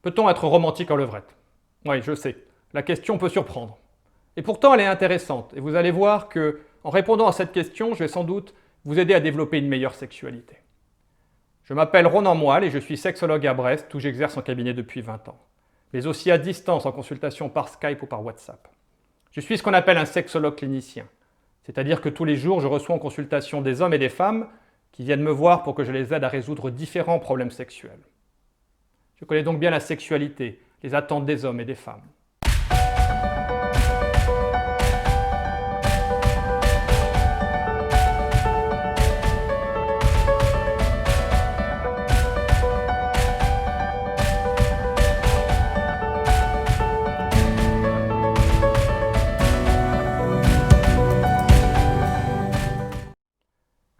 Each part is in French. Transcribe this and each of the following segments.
Peut-on être romantique en levrette? Oui, je sais, la question peut surprendre. Et pourtant, elle est intéressante. Et vous allez voir que, en répondant à cette question, je vais sans doute vous aider à développer une meilleure sexualité. Je m'appelle Ronan Moelle et je suis sexologue à Brest, où j'exerce en cabinet depuis 20 ans, mais aussi à distance en consultation par Skype ou par WhatsApp. Je suis ce qu'on appelle un sexologue clinicien, c'est-à-dire que tous les jours, je reçois en consultation des hommes et des femmes qui viennent me voir pour que je les aide à résoudre différents problèmes sexuels. Je connais donc bien la sexualité, les attentes des hommes et des femmes.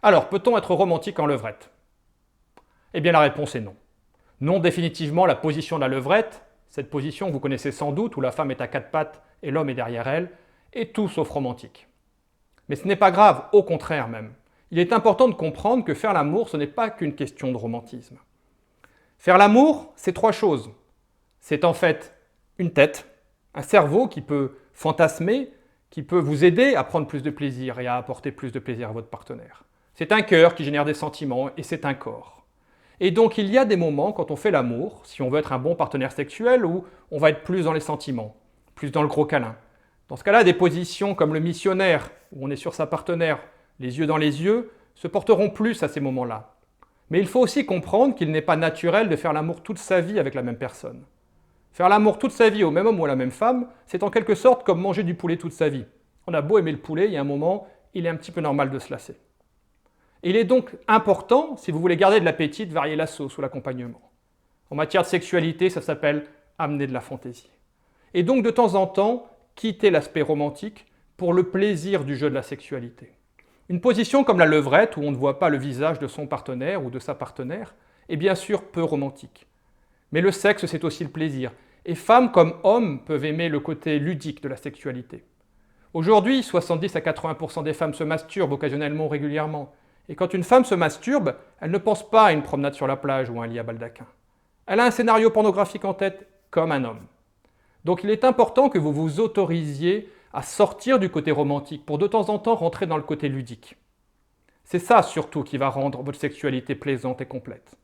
Alors, peut-on être romantique en levrette? Eh bien, la réponse est non. Non, définitivement, la position de la levrette, cette position que vous connaissez sans doute, où la femme est à quatre pattes et l'homme est derrière elle, est tout sauf romantique. Mais ce n'est pas grave, au contraire même. Il est important de comprendre que faire l'amour, ce n'est pas qu'une question de romantisme. Faire l'amour, c'est trois choses. C'est en fait une tête, un cerveau qui peut fantasmer, qui peut vous aider à prendre plus de plaisir et à apporter plus de plaisir à votre partenaire. C'est un cœur qui génère des sentiments et c'est un corps. Et donc il y a des moments quand on fait l'amour, si on veut être un bon partenaire sexuel, où on va être plus dans les sentiments, plus dans le gros câlin. Dans ce cas-là, des positions comme le missionnaire, où on est sur sa partenaire, les yeux dans les yeux, se porteront plus à ces moments-là. Mais il faut aussi comprendre qu'il n'est pas naturel de faire l'amour toute sa vie avec la même personne. Faire l'amour toute sa vie au même homme ou à la même femme, c'est en quelque sorte comme manger du poulet toute sa vie. On a beau aimer le poulet, il y a un moment, il est un petit peu normal de se lasser. Et il est donc important, si vous voulez garder de l'appétit, de varier la sauce ou l'accompagnement. En matière de sexualité, ça s'appelle amener de la fantaisie. Et donc de temps en temps, quitter l'aspect romantique pour le plaisir du jeu de la sexualité. Une position comme la levrette, où on ne voit pas le visage de son partenaire ou de sa partenaire, est bien sûr peu romantique. Mais le sexe, c'est aussi le plaisir. Et femmes comme hommes peuvent aimer le côté ludique de la sexualité. Aujourd'hui, 70 à 80% des femmes se masturbent occasionnellement ou régulièrement. Et quand une femme se masturbe, elle ne pense pas à une promenade sur la plage ou à un lit à baldaquin. Elle a un scénario pornographique en tête, comme un homme. Donc il est important que vous vous autorisiez à sortir du côté romantique pour de temps en temps rentrer dans le côté ludique. C'est ça surtout qui va rendre votre sexualité plaisante et complète.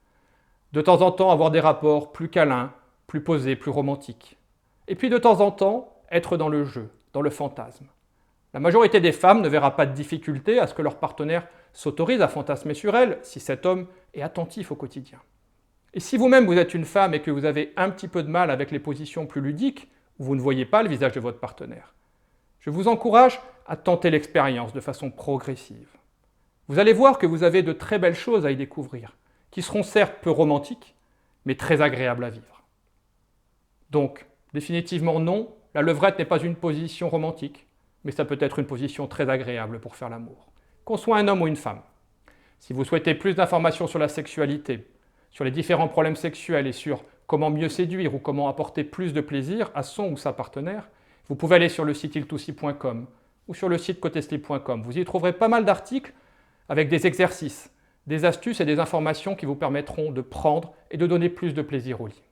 De temps en temps avoir des rapports plus câlins, plus posés, plus romantiques. Et puis de temps en temps, être dans le jeu, dans le fantasme. La majorité des femmes ne verra pas de difficulté à ce que leur partenaire s'autorise à fantasmer sur elle si cet homme est attentif au quotidien. Et si vous-même vous êtes une femme et que vous avez un petit peu de mal avec les positions plus ludiques, où vous ne voyez pas le visage de votre partenaire, je vous encourage à tenter l'expérience de façon progressive. Vous allez voir que vous avez de très belles choses à y découvrir, qui seront certes peu romantiques, mais très agréables à vivre. Donc, définitivement non, la levrette n'est pas une position romantique, mais ça peut être une position très agréable pour faire l'amour, qu'on soit un homme ou une femme. Si vous souhaitez plus d'informations sur la sexualité, sur les différents problèmes sexuels et sur comment mieux séduire ou comment apporter plus de plaisir à son ou sa partenaire, vous pouvez aller sur le site iltoussi.com ou sur le site coteslip.com. Vous y trouverez pas mal d'articles avec des exercices, des astuces et des informations qui vous permettront de prendre et de donner plus de plaisir au lit.